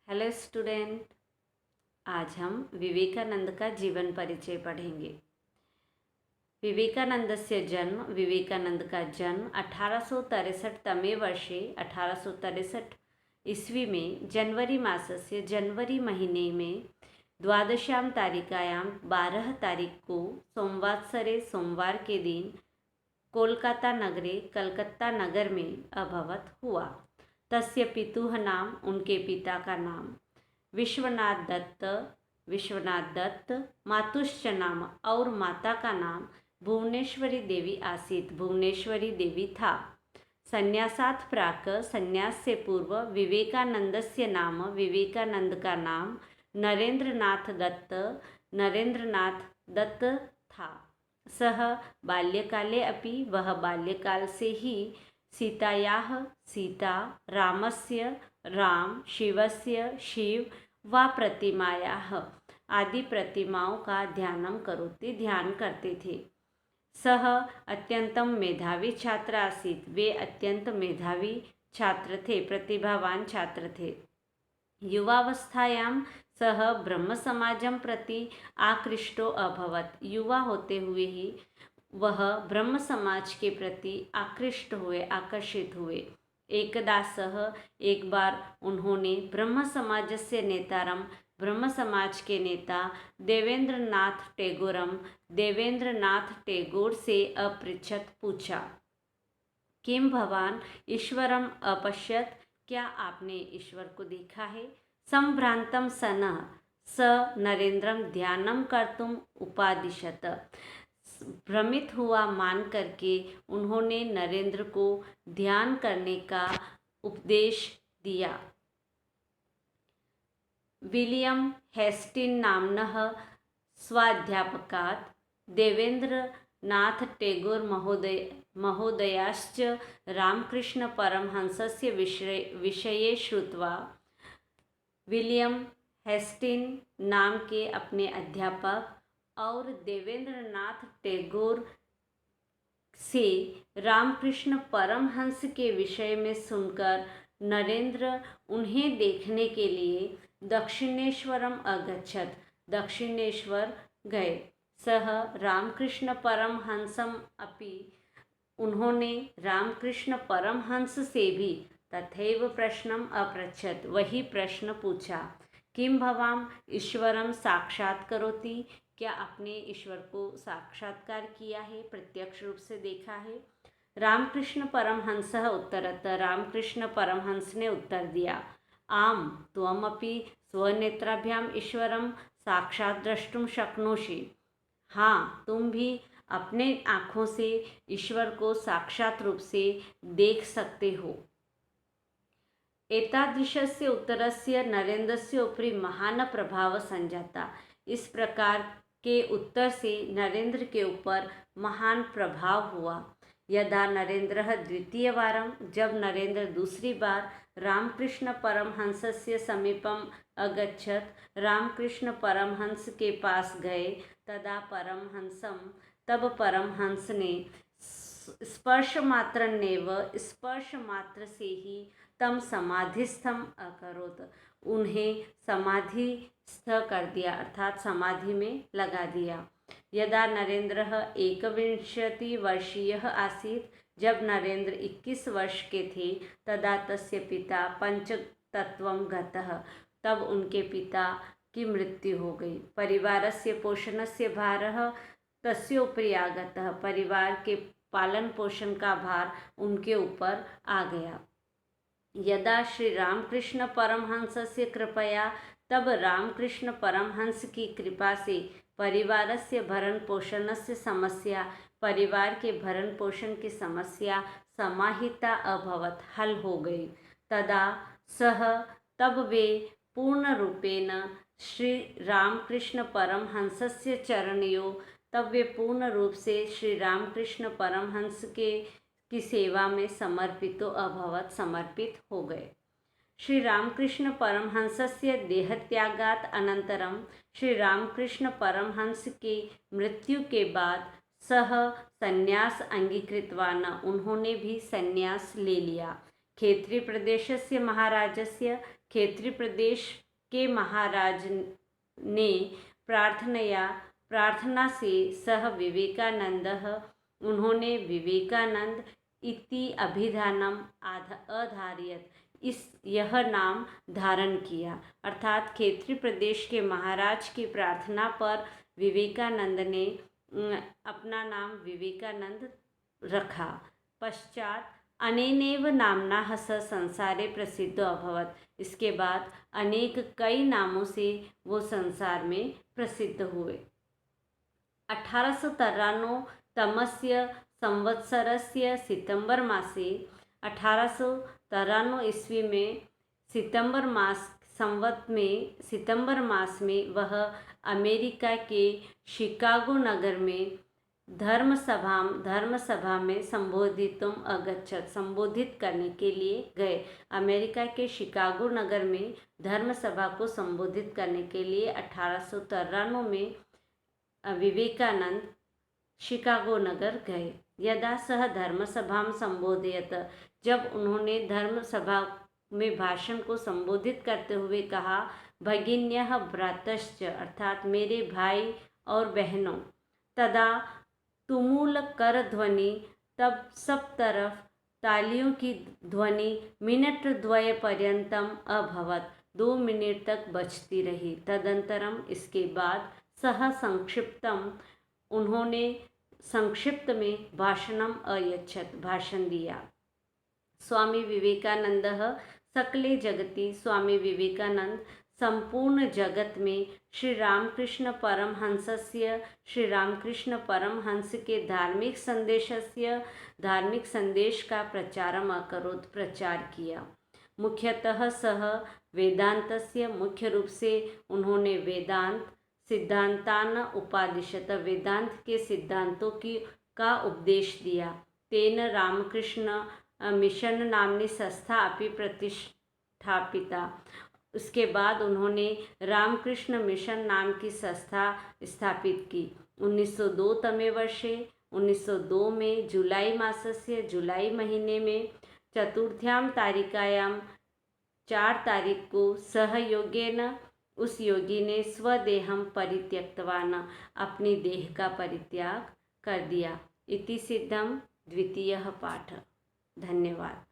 Hello student. आज हम विवेकानंद का जीवन परिचय पढ़ेंगे। विवेकानंद का जन्म 1863 तमे वर्षे 1863 ईस्वी में जनवरी मासस्य जनवरी महीने में द्वादश्यां तारिकायां 12 तारीख को संवत्सरे सोमवार के दिन कलकत्ता नगर में अभवत हुआ। तस्य पितुः नाम, उनके पिता का नाम विश्वनाथ दत्त, मातुश्च नाम और माता का नाम भुवनेश्वरी देवी आसीत, भुवनेश्वरी देवी था। संन्यासात् प्राक, संन्यास से पूर्व विवेकानंदस्य नाम, विवेकानंद का नाम नरेंद्रनाथ दत्त था। सः बाल्यकाले अपि, वह बाल्यकाल से ही सीतायाः सीता, रामस्य राम, शिवस्य शिव व प्रतिमायाः आदि प्रतिमाओं का ध्यान करते थे। सः अत्यंतम मेधावी छात्र आसीत्, वे अत्यंत मेधावी छात्र थे, प्रतिभावान छात्र थे। युवावस्थायां सः ब्रह्म समाजं प्रति आकृष्टो अभवत्, युवा होते हुए ही वह ब्रह्म समाज के प्रति आकर्षित हुए। एक बार उन्होंने ब्रह्म समाजस्य नेतारं, ब्रह्म समाज के नेता देवेंद्रनाथ टैगोर से पूछा, किम भवान ईश्वरम अपश्यत, क्या आपने ईश्वर को देखा है? संभ्रांतं सनः स नरेंद्रम ध्यानम कर्तुम उपादिशत, भ्रमित हुआ मान करके उन्होंने नरेंद्र को ध्यान करने का उपदेश दिया। विलियम हेस्टिन नाम्नः स्वाध्यापकात् देवेंद्रनाथ टैगोर महोदयाश्च रामकृष्ण परमहंसस्य विषये श्रुत्वा, विलियम हेस्टिन नाम के अपने अध्यापक और देवेंद्रनाथ टैगोर से रामकृष्ण परमहंस के विषय में सुनकर नरेंद्र उन्हें देखने के लिए दक्षिणेश्वरम अगच्छत, दक्षिणेश्वर गए। सह रामकृष्ण परमहंसम अपि, उन्होंने रामकृष्ण परमहंस से भी तथैव प्रश्नम अपृच्छत, वही प्रश्न पूछा। किम भवाम ईश्वरम साक्षात्करोति, क्या आपने ईश्वर को साक्षात्कार किया है, प्रत्यक्ष रूप से देखा है? रामकृष्ण परमहंसः उत्तरत, रामकृष्ण परमहंस ने उत्तर दिया, आम त्वमपि स्वनेत्राभ्याम ईश्वरम साक्षात् द्रष्टुम शक्नोषि, हाँ तुम भी अपने आँखों से ईश्वर को साक्षात रूप से देख सकते हो। एतादृशस्य उत्तरस्य नरेंद्रस्य उपरि महान प्रभाव संजाता, इस प्रकार के उत्तर से नरेंद्र के ऊपर महान प्रभाव हुआ। यदा नरेंद्रः द्वितीयवारं, जब नरेंद्र दूसरी बार रामकृष्ण परमहंसस्य समीपम अगच्छत, रामकृष्ण परमहंस के पास गए, तब परमहंस ने स्पर्श मात्र से ही तम समाधिस्थम अकरोत, उन्हें समाधिस्थ कर दिया, अर्थात समाधि में लगा दिया। यदा नरेंद्रः 21 वर्षीयः आसीत्, जब नरेंद्र 21 वर्ष के थे, तदा तस्य पिता पंचतत्वं गतः, तब उनके पिता की मृत्यु हो गई। परिवारस्य पोषणस्य भारः तस्य उपरि आगतः, परिवार के पालन पोषण का भार उनके ऊपर आ गया। यदा श्री रामकृष्ण परमहंसस्य कृपया, तब रामकृष्ण परमहंस की कृपा से परिवारस्य भरण पोषणस्य समस्या, परिवार के भरण पोषण की समस्या समाहिता अभवत, हल हो गई। तब वे पूर्ण रूपेण श्री रामकृष्ण परमहंसस्य चरणयों, तब वे पूर्ण रूप से श्री रामकृष्ण परमहंस की सेवा में समर्पित हो गए। श्री रामकृष्ण परमहंसस्य देहत्यागात् अनंतरम, श्री रामकृष्ण परमहंस की मृत्यु के बाद सह संन्यास अंगीकृतवान्, उन्होंने भी संन्यास ले लिया। क्षेत्रीप्रदेशस्य महाराजस्य क्षेत्री प्रदेश के महाराज ने प्रार्थना से सह विवेकानंदः उन्होंने विवेकानंद इति अभिधानम अधारयत यह नाम धारण किया। अर्थात क्षेत्री प्रदेश के महाराज की प्रार्थना पर विवेकानंद ने अपना नाम विवेकानंद रखा। पश्चात अनेनेव नाम्ना स संसारे प्रसिद्ध अभवत। इसके बाद कई नामों से वो संसार में प्रसिद्ध हुए। 1893 तमस्य संवत्सरस्य सितंबर मासे 1893 ईस्वी में सितंबर मास में वह अमेरिका के शिकागो नगर में धर्मसभा में संबोधित करने के लिए गए। अमेरिका के शिकागो नगर में धर्मसभा को संबोधित करने के लिए 1893 में विवेकानंद शिकागो नगर गए। यदा सह धर्मसभां संबोधयत, जब उन्होंने धर्मसभा में भाषण को संबोधित करते हुए कहा, भगिन्यः भ्रातश्च, अर्थात मेरे भाई और बहनों, तदा तुमुल कर ध्वनि, तब सब तरफ तालियों की ध्वनि मिनट द्वय पर्यंतम अभवत, 2 मिनट तक बजती रही। तदंतरम, इसके बाद सह संक्षिप्तम, उन्होंने संक्षिप्त में भाषणम अयच्छत, भाषण दिया। स्वामी विवेकानंद सकले जगति, स्वामी विवेकानंद संपूर्ण जगत में श्री रामकृष्ण परमहंस के धार्मिक संदेश का प्रचारम अकरोत्, प्रचार किया। मुख्यतः सह वेदांतस्य, मुख्य रूप से उन्होंने वेदांत सिद्धांतान उपादिशत, वेदांत के सिद्धांतों का उपदेश दिया। तेन रामकृष्ण मिशन नामनी संस्था अपि प्रतिष्ठापिता, उसके बाद उन्होंने रामकृष्ण मिशन नाम की संस्था स्थापित की। 1902 तमे वर्षे, 1902 में जुलाई महीने में चतुर्थ्यां तारिकायां 4 तारीख को सहयोगेन, उस योगी ने स्वदेहम परित्यक्तवान, अपनी देह का परित्याग कर दिया। इति सिद्धम द्वितीयः पाठ। धन्यवाद।